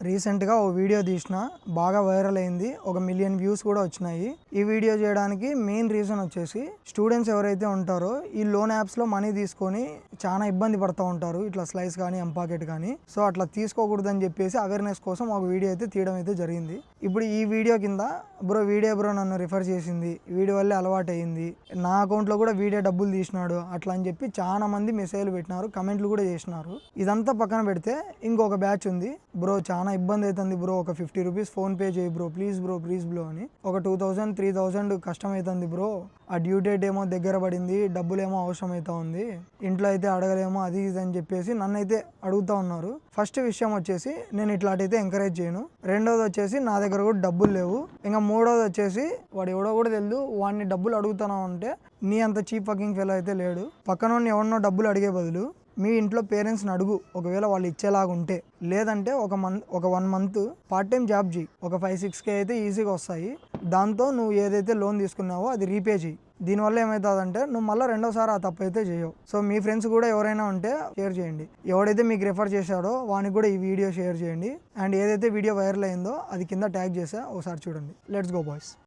రీసెంట్గా ఓ వీడియో తీసిన బాగా వైరల్ అయింది, 1 మిలియన్ వ్యూస్ కూడా వచ్చినాయి. ఈ వీడియో చేయడానికి మెయిన్ రీజన్ వచ్చేసి స్టూడెంట్స్ ఎవరైతే ఉంటారో ఈ లోన్ యాప్స్లో మనీ తీసుకొని చాలా ఇబ్బంది పడుతూ ఉంటారు, ఇట్లా స్లైస్ కానీ ఎంపాకెట్ కానీ. సో అట్లా తీసుకోకూడదని చెప్పేసి అవేర్నెస్ కోసం ఒక వీడియో అయితే తీయడం అయితే జరిగింది. ఇప్పుడు ఈ వీడియో కింద బ్రో నన్ను రిఫర్ చేసింది, వీడియో వల్లే అలవాటు అయ్యింది, నా అకౌంట్లో కూడా వీడియో డబ్బులు తీసినాడు అట్లా అని చెప్పి చాలా మంది మెసేజ్లు పెట్టినారు, కమెంట్లు కూడా చేసినారు. ఇదంతా పక్కన పెడితే ఇంకొక బ్యాచ్ ఉంది, బ్రో చాలా ఇబ్బంది అవుతుంది బ్రో, ఒక 50 రూపీస్ ఫోన్పే చేయి బ్రో ప్లీజ్ బ్రో అని. ఒక 2000 3000 కష్టం అవుతుంది బ్రో, ఆ డ్యూ డేట్ ఏమో దగ్గర పడింది, డబ్బులేమో అవసరం అవుతా ఉంది, ఇంట్లో అయితే అడగలేమో అది ఇది అని చెప్పేసి నన్ను అయితే అడుగుతూ ఉన్నారు. ఫస్ట్ విషయం వచ్చేసి నేను ఇట్లాంటితే ఎంకరేజ్ చేయను. రెండోది వచ్చేసి నా దగ్గర కూడా డబ్బులు లేవు. ఇంకా మూడోది వచ్చేసి వాడు ఎవడో కూడా తెలియదు, వాడిని డబ్బులు అడుగుతున్నావు అంటే నీ అంత చీప్ ఫకింగ్ ఫెలో అయితే లేడు. పక్కన ఎవరినో డబ్బులు అడిగే బదులు మీ ఇంట్లో పేరెంట్స్ని అడుగు, ఒకవేళ వాళ్ళు ఇచ్చేలాగా ఉంటే. లేదంటే ఒక 1 మంత్ పార్ట్ టైం జాబ్ చేయి, ఒక 5-6K అయితే ఈజీగా వస్తాయి. దాంతో నువ్వు ఏదైతే లోన్ తీసుకున్నావో అది రీపే చేయి. దీనివల్ల ఏమవుతుందంటే నువ్వు మళ్ళీ రెండోసారి ఆ తప్పు అయితే చేయవు. సో మీ ఫ్రెండ్స్ కూడా ఎవరైనా ఉంటే షేర్ చేయండి, ఎవడైతే మీకు రిఫర్ చేశాడో వానికి కూడా ఈ వీడియో షేర్ చేయండి. అండ్ ఏదైతే వీడియో వైరల్ అయిందో అది కింద ట్యాగ్ చేసా, ఒకసారి చూడండి. Let's go boys.